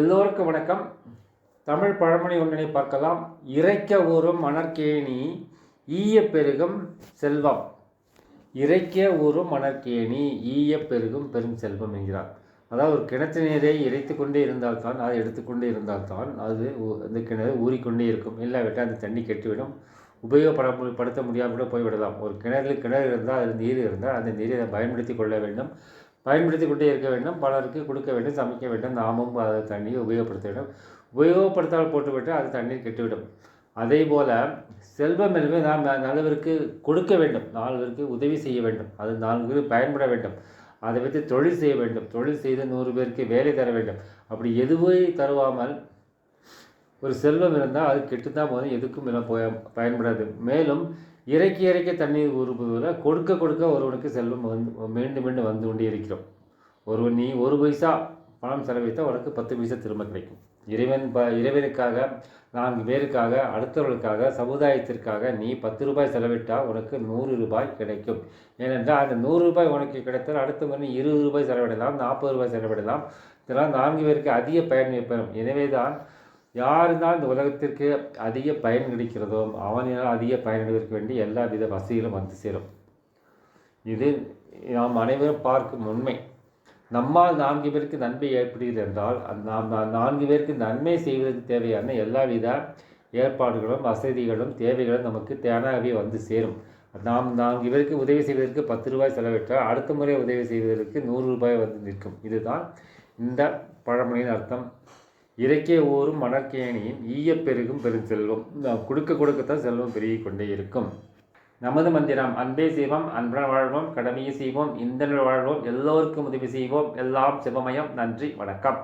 எல்லோருக்கும் வணக்கம். தமிழ் பழமொழி ஒன்றினை பார்க்கலாம். இறைக்க ஊறும் மணற்கேணி ஈய பெருகும் செல்வம். இறைக்க ஊறும் மணற்கேணி ஈய பெருகும் பெரும் செல்வம் என்கிறார். அதாவது ஒரு கிணற்று நீரை இறைத்து கொண்டே இருந்தால்தான், அதை எடுத்துக்கொண்டே இருந்தால்தான் அது அந்த கிணறு ஊறிக்கொண்டே இருக்கும். இல்லாவிட்டால் அந்த தண்ணி கெட்டுவிடும், உபயோகப்படுத்த முடியாமல் கூட போய்விடலாம். ஒரு கிணறு இருந்தால், அதில் நீர் இருந்தால் அந்த நீரை பயன்படுத்தி கொள்ள வேண்டும், பயன்படுத்தி கொண்டே இருக்க வேண்டும், பலருக்கு கொடுக்க வேண்டும், சமைக்க வேண்டும், நாமும் அதை தண்ணீரை உபயோகப்படுத்த வேண்டும். உபயோகப்படுத்தாமல் போட்டுவிட்டு அது தண்ணீர் கெட்டுவிடும். அதே போல் செல்வம் என்பது நாம் நல்லவருக்கு கொடுக்க வேண்டும், 4 பேருக்கு உதவி செய்ய வேண்டும், அது 4 பேருக்கு பயன்பட வேண்டும், அதை வைத்து தொழில் செய்ய வேண்டும், தொழில் செய்து 100 பேருக்கு வேலை தர வேண்டும். அப்படி எதுவே தருவாமல் ஒரு செல்வம் இருந்தால் அது கெட்டுத்தான் போதும், எதுக்கும் எல்லாம் பயன்படாது. மேலும் இறைக்க தண்ணீர் ஊறுவதில் கொடுக்க ஒருவனுக்கு செல்வம் மீண்டும் வந்து கொண்டே இருக்கிறோம். ஒருவன் நீ 1 பைசா பணம் செலவழித்தால் உனக்கு 10 பைசா திரும்ப கிடைக்கும். இறைவனுக்காக, 4 பேருக்காக, அடுத்தவர்களுக்காக, சமுதாயத்திற்காக நீ 10 ரூபாய் செலவிட்டால் உனக்கு 100 ரூபாய் கிடைக்கும். ஏனென்றால் அந்த 100 ரூபாய் உனக்கு கிடைத்தால் அடுத்த முறை 20 ரூபாய் செலவிடலாம், 40 ரூபாய் செலவிடலாம். இதெல்லாம் 4 பேருக்கு அதிக பயன் பெறும். எனவே தான் யாருதான் இந்த உலகத்திற்கு அதிக பயன் கிடைக்கிறதோ அவனால் அதிக பயனடைவதற்கு வேண்டி எல்லா வித வசதிகளும் வந்து சேரும். இது நாம் அனைவரும் பார்க்கும் உண்மை. நம்மால் 4 பேருக்கு நன்மை ஏற்படுகிறது என்றால் நாம் 4 பேருக்கு நன்மை செய்வதற்கு தேவையான எல்லா வித ஏற்பாடுகளும் வசதிகளும் தேவைகளும் நமக்கு தானாகவே வந்து சேரும். நாம் 4 பேருக்கு உதவி செய்வதற்கு 10 ரூபாய் செலவிட்டால் அடுத்த முறை உதவி செய்வதற்கு 100 ரூபாய் வந்து நிற்கும். இதுதான் இந்த பழமொழியின் அர்த்தம். இறைக்க ஊறும் மணற்கேணியின் ஈய பெருகும் பெருஞ்செல்வம். நாம் கொடுக்கத்தான் செல்வம் பெருகிக் கொண்டே இருக்கும். நமது மந்திரம் அன்பே செய்வோம், அன்புடன் வாழ்வோம், கடமையை செய்வோம், இந்த வாழ்வோம், எல்லோருக்கும் உதவி செய்வோம், எல்லாம் சிவமயம். நன்றி, வணக்கம்.